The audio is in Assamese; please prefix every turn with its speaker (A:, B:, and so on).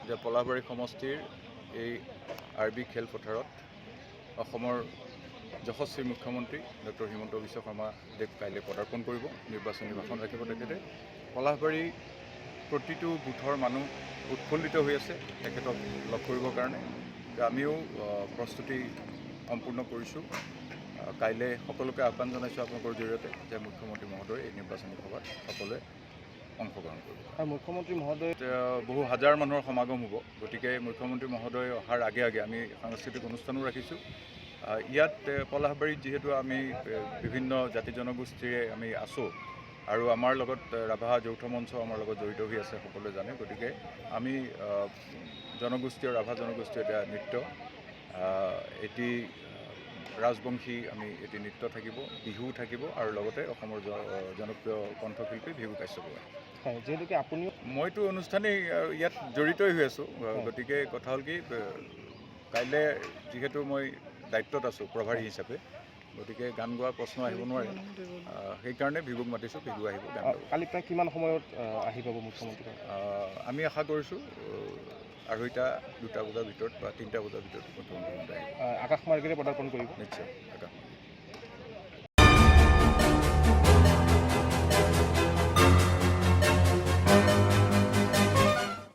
A: যে পলাশবাৰী সমষ্টিৰ এই আৰবি খেলপথাৰত অসমৰ যশস্বী মুখ্যমন্ত্ৰী ডক্টৰ হিমন্ত বিশ্ব শৰ্মাদেৱ কাইলৈ পদাৰ্পণ কৰিব, নিৰ্বাচনী ভাষণ ৰাখিব তেখেতে। পলাশবাৰী প্ৰতিটো বুথৰ মানুহ উৎফুল্লিত হৈ আছে তেখেতক লগ কৰিবৰ কাৰণে। আমিও প্ৰস্তুতি সম্পূৰ্ণ কৰিছোঁ। কাইলৈ সকলোকে আহ্বান জনাইছোঁ আপোনালোকৰ জৰিয়তে যে মুখ্যমন্ত্ৰী মহোদয় এই নিৰ্বাচনী সভাত সকলোৱে অংশগ্ৰহণ কৰিব।
B: আৰু মুখ্যমন্ত্ৰী মহোদয়
A: বহু হাজাৰ মানুহৰ সমাগম হ'ব, গতিকে মুখ্যমন্ত্ৰী মহোদয় অহাৰ আগে আগে আমি সাংস্কৃতিক অনুষ্ঠানো ৰাখিছোঁ। ইয়াত পলাশবাৰীত যিহেতু আমি বিভিন্ন জাতি জনগোষ্ঠীৰে আমি আছোঁ আৰু আমাৰ লগত ৰাভা যৌথ মঞ্চ আমাৰ লগত জড়িত হৈ আছে, সকলোৱে জানে। গতিকে আমি জনগোষ্ঠী আৰু ৰাভা জনগোষ্ঠীৰ এটা নৃত্য, এটি ৰাজবংশী আমি এটি নৃত্য থাকিব, বিহু থাকিব আৰু লগতে অসমৰ জনপ্ৰিয় কণ্ঠশিল্পী ভিঘু কাশ্যপ।
B: হয়, যিহেতুকে আপুনিও
A: মইতো অনুষ্ঠানেই ইয়াত জড়িতই হৈ আছোঁ। গতিকে কথা হ'ল কি, কাইলৈ যিহেতু মই দায়িত্বত আছোঁ প্ৰভাৰী হিচাপে, গতিকে গান গোৱাৰ প্ৰশ্ন আহিব নোৱাৰে। সেইকাৰণে ভিঘুক মাতিছোঁ, ভিঘু আহিব গান গাব।
B: কালি প্ৰায় কিমান সময়ত আহি পাব মুখ্যমন্ত্ৰী?
A: আমি আশা কৰিছোঁ 2:30 বজাৰ ভিতৰত বা 3টা বজাৰ ভিতৰত মুখ্যমন্ত্ৰী আহিব।
B: আকাশ মাৰ্গেৰে পদাৰ্পণ কৰিব
A: নিশ্চয়। আকাশ মাৰ্গ